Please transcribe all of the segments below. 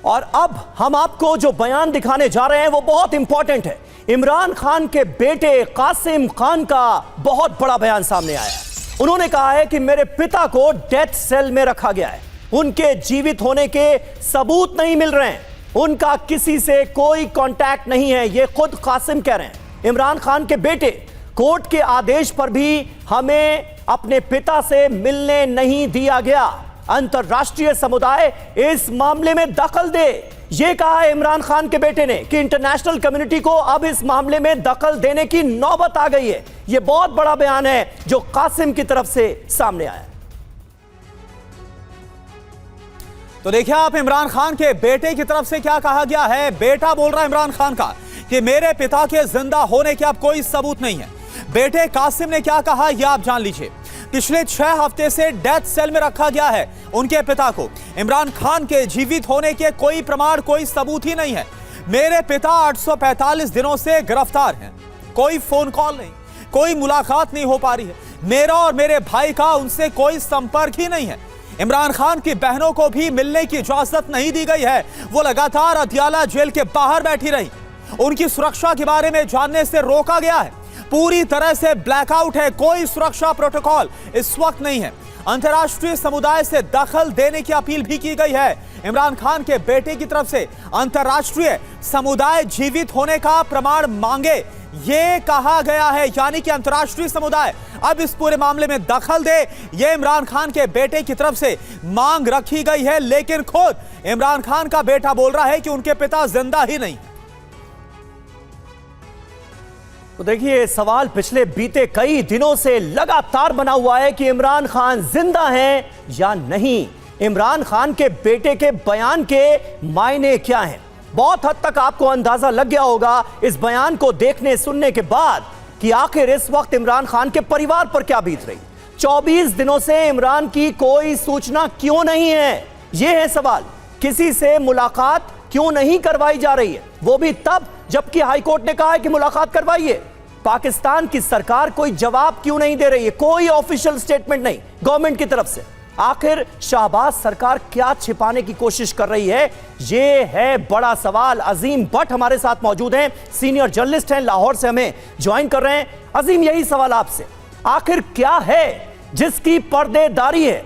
और अब हम आपको जो बयान दिखाने जा रहे हैं वो बहुत इंपॉर्टेंट है। इमरान खान के बेटे कासिम खान का बहुत बड़ा बयान सामने आया है। उन्होंने कहा है कि मेरे पिता को डेथ सेल में रखा गया है, उनके जीवित होने के सबूत नहीं मिल रहे हैं, उनका किसी से कोई कांटेक्ट नहीं है। ये खुद कासिम कह रहे हैं। इमरान खान के बेटे, कोर्ट के आदेश पर भी हमें अपने पिता से मिलने नहीं दिया गया, अंतरराष्ट्रीय समुदाय इस मामले में दखल दे। यह कहा है इमरान खान के बेटे ने कि इंटरनेशनल कम्युनिटी को अब इस मामले में दखल देने की नौबत आ गई है। यह बहुत बड़ा बयान है जो कासिम की तरफ से सामने आया। तो देखिए आप इमरान खान के बेटे की तरफ से क्या कहा गया है। बेटा बोल रहा है इमरान खान का कि मेरे पिता के जिंदा होने के अब कोई सबूत नहीं है। बेटे कासिम ने क्या कहा यह आप जान लीजिए। पिछले 6 हफ्ते से डेथ सेल में रखा गया है उनके पिता को। इमरान खान के जीवित होने के कोई प्रमाण, कोई सबूत ही नहीं है। मेरे पिता 845 दिनों से गिरफ्तार हैं, कोई फोन कॉल नहीं, कोई मुलाकात नहीं हो पा रही है। मेरा और मेरे भाई का उनसे कोई संपर्क ही नहीं है। इमरान खान की बहनों को भी मिलने की इजाजत नहीं दी गई है। वो लगातार अदियाला जेल के बाहर बैठी रही। उनकी सुरक्षा के बारे में जानने से रोका गया है। पूरी तरह से ब्लैकआउट है, कोई सुरक्षा प्रोटोकॉल इस वक्त नहीं है। अंतर्राष्ट्रीय समुदाय से दखल देने की अपील भी की गई है इमरान खान के बेटे की तरफ से। अंतर्राष्ट्रीय समुदाय जीवित होने का प्रमाण मांगे, ये कहा गया है, यानी कि अंतर्राष्ट्रीय समुदाय अब इस पूरे मामले में दखल दे, ये इमरान खान के बेटे की तरफ से मांग रखी गई है। लेकिन खुद इमरान खान का बेटा बोल रहा है कि उनके पिता जिंदा ही नहीं। तो देखिए, सवाल पिछले बीते कई दिनों से लगातार बना हुआ है कि इमरान खान जिंदा हैं या नहीं। इमरान खान के बेटे के बयान के मायने क्या हैं? बहुत हद तक आपको अंदाजा लग गया होगा इस बयान को देखने सुनने के बाद कि आखिर इस वक्त इमरान खान के परिवार पर क्या बीत रही। 24 दिनों से इमरान की कोई सूचना क्यों नहीं है, यह है सवाल। किसी से मुलाकात क्यों नहीं करवाई जा रही है, वो भी तब जबकि हाईकोर्ट ने कहा है कि मुलाकात करवाइए। पाकिस्तान की सरकार कोई जवाब क्यों नहीं दे रही है, कोई ऑफिशियल स्टेटमेंट नहीं गवर्नमेंट की तरफ से। आखिर शहबाज सरकार क्या छिपाने की कोशिश कर रही है, यह है बड़ा सवाल। अजीम भट्ट हमारे साथ मौजूद हैं, सीनियर जर्नलिस्ट हैं, लाहौर से हमें ज्वाइन कर रहे हैं। अजीम, यही सवाल आपसे, आखिर क्या है जिसकी पर्देदारी है?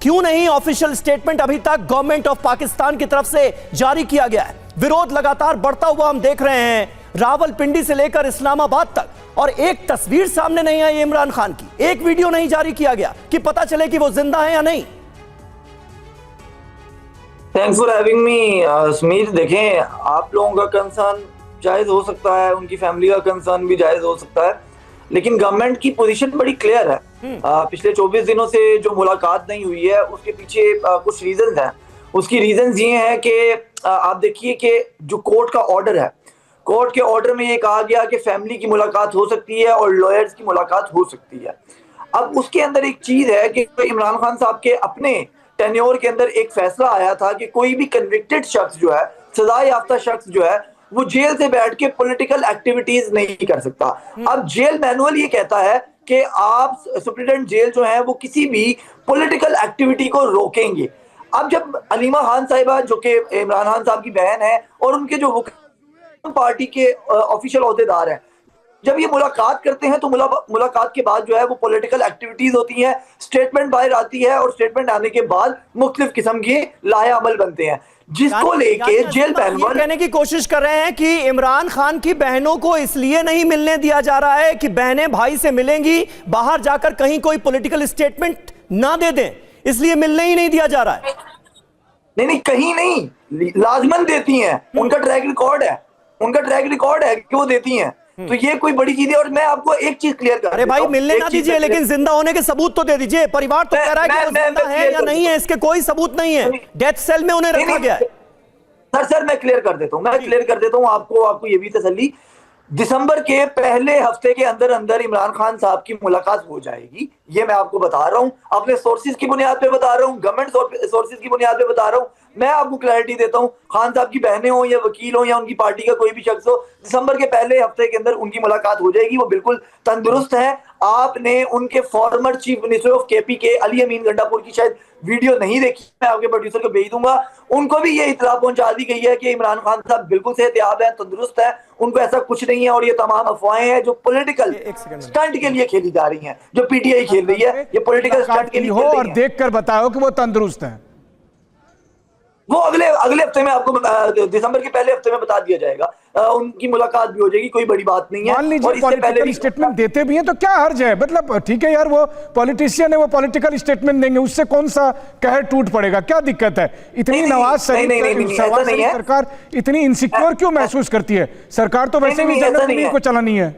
क्यों नहीं ऑफिशियल स्टेटमेंट अभी तक गवर्नमेंट ऑफ पाकिस्तान की तरफ से जारी किया गया है? विरोध लगातार बढ़ता हुआ हम देख रहे हैं, रावलपिंडी से लेकर इस्लामाबाद तक, और एक तस्वीर सामने नहीं आई इमरान खान की, एक वीडियो नहीं जारी किया गया कि पता चले कि वो जिंदा है या नहीं। Thanks for having me Sameer. देखें, आप लोगों का कंसर्न जायज हो सकता है, उनकी फैमिली का कंसर्न भी जायज हो सकता है, लेकिन गवर्नमेंट की पोजीशन बड़ी क्लियर है। पिछले 24 दिनों से जो मुलाकात नहीं हुई है उसके पीछे कुछ रीजंस हैं। उसकी रीजंस ये हैं कि आप देखिए कि जो कोर्ट का ऑर्डर है, कोर्ट के ऑर्डर में ये कहा गया कि फैमिली की मुलाकात हो सकती है और लॉयर्स की मुलाकात हो सकती है। अब उसके अंदर एक चीज है कि इमरान खान साहब के अपने टेन्योर के अंदर एक फैसला आया था कि कोई भी कन्विक्टेड शख्स जो है, सजा याफ्ता शख्स जो है, वो जेल से बैठ के पॉलिटिकल एक्टिविटीज नहीं कर सकता। अब जेल मैनुअल ये कहता है कि आप सुप्रीडेंट जेल जो है वो किसी भी पॉलिटिकल एक्टिविटी को रोकेंगे। अब जब अलीमा खान साहिबा जो कि इमरान खान साहब की बहन है और उनके जो पार्टी के ऑफिशियल ओहदेदार हैं, जब ये मुलाकात करते हैं तो मुलाकात के बाद जो है वो पॉलिटिकल एक्टिविटीज होती हैं, स्टेटमेंट बाहर आती है और स्टेटमेंट आने के बाद मुख्तलिफ किस्म के लाहे अमल बनते हैं, जिसको लेके जेल मैनुअल कहने की कोशिश कर रहे हैं कि इमरान खान की बहनों को इसलिए नहीं मिलने दिया जा रहा है कि बहनें भाई से मिलेंगी, बाहर जाकर कहीं कोई पॉलिटिकल स्टेटमेंट ना दे दें, इसलिए मिलने ही नहीं दिया जा रहा है। नहीं, कहीं नहीं, लाजमन देती हैं, उनका ट्रैक रिकॉर्ड है, उनका ट्रैक रिकॉर्ड है कि वो देती हैं। तो ये कोई बड़ी चीज है। और मैं आपको एक चीज क्लियर कर, अरे भाई, मिलने ना दीजिए लेकिन जिंदा होने के सबूत तो दे दीजिए। परिवार तो कह रहा है कि वो जिंदा है या नहीं है, इसके कोई सबूत नहीं है। डेथ सेल में उन्हें रखा गया है। सर मैं क्लियर कर देता हूँ, आपको ये भी तसल्ली। दिसंबर के पहले हफ्ते के अंदर अंदर इमरान खान साहब की मुलाकात हो जाएगी, ये मैं आपको बता रहा हूं, अपने सोर्सेज की बुनियाद पे बता रहा हूं, गवर्नमेंट सोर्सेज की बुनियाद पे बता रहा हूं। मैं आपको क्लैरिटी देता हूं, खान साहब की बहनें हो या वकील हो या उनकी पार्टी का कोई भी शख्स हो, दिसंबर के पहले हफ्ते के अंदर उनकी मुलाकात हो जाएगी। वो बिल्कुल तंदुरुस्त है। आपने उनके former chief minister of KP के अली अमीन गंडापुर की शायद वीडियो नहीं देखी मैं आपके प्रोड्यूसर को भेज दूंगा। उनको भी ये इत्तला पहुंचा दी गई है कि इमरान खान साहब बिल्कुल सेहतयाब है, तंदुरुस्त है, उनको ऐसा कुछ नहीं है और ये तमाम अफवाहें हैं जो पॉलिटिकल स्टंट के लिए खेली जा रही हैं, जो पीटीआई खेल रही है, ये पॉलिटिकल स्टंट के लिए हो खेल रही और है। देखकर बताओ कि वो तंदुरुस्त हैं। वो अगले हफ्ते में आपको दिसंबर के पहले हफ्ते में बता दिया जाएगा, उनकी मुलाकात भी हो जाएगी, कोई बड़ी बात नहीं है। मान लीजिए और इससे पहले पॉलिटिकल भी स्टेटमेंट देते भी हैं तो क्या हर्ज है? मतलब ठीक है यार, वो पॉलिटिशियन है, वो पॉलिटिकल स्टेटमेंट देंगे, उससे कौन सा कहर टूट पड़ेगा? क्या दिक्कत है? इतनी नवाज शरीफ सरकार इतनी इनसिक्योर क्यों महसूस करती है? सरकार तो वैसे भी जन्नत को चलानी है।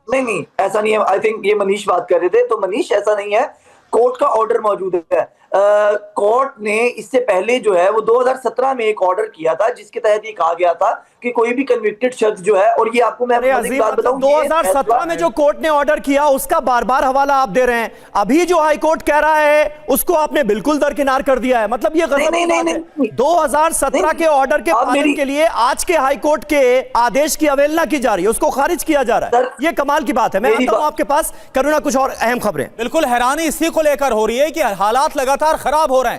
नहीं ऐसा नहीं है। आई थिंक ये मनीष बात कर रहे थे, तो मनीष ऐसा नहीं है, कोर्ट का ऑर्डर मौजूद है। कोर्ट ने इससे पहले जो है वो 2017 में एक ऑर्डर किया था जिसके तहत ये कहा गया था कि कोई भी कन्विक्टेड शख्स जो है, और ये आपको मैं बात बताऊं, 2017 में जो कोर्ट ने ऑर्डर किया उसका बार बार हवाला आप दे रहे हैं। अभी जो हाई कोर्ट कह रहा है उसको आपने बिल्कुल दरकिनार कर दिया है। मतलब ये गजब की बात है। 2017 के ऑर्डर के पालन के लिए आज के हाई कोर्ट के आदेश की अवहेलना की जा रही है, उसको खारिज किया जा रहा है। ये कमाल की बात है। मैं आता हूं आपके पास, करुणा कुछ और अहम खबरें। बिल्कुल हैरानी इसी को लेकर हो रही है कि हालात लगातार खराब हो रहे हैं।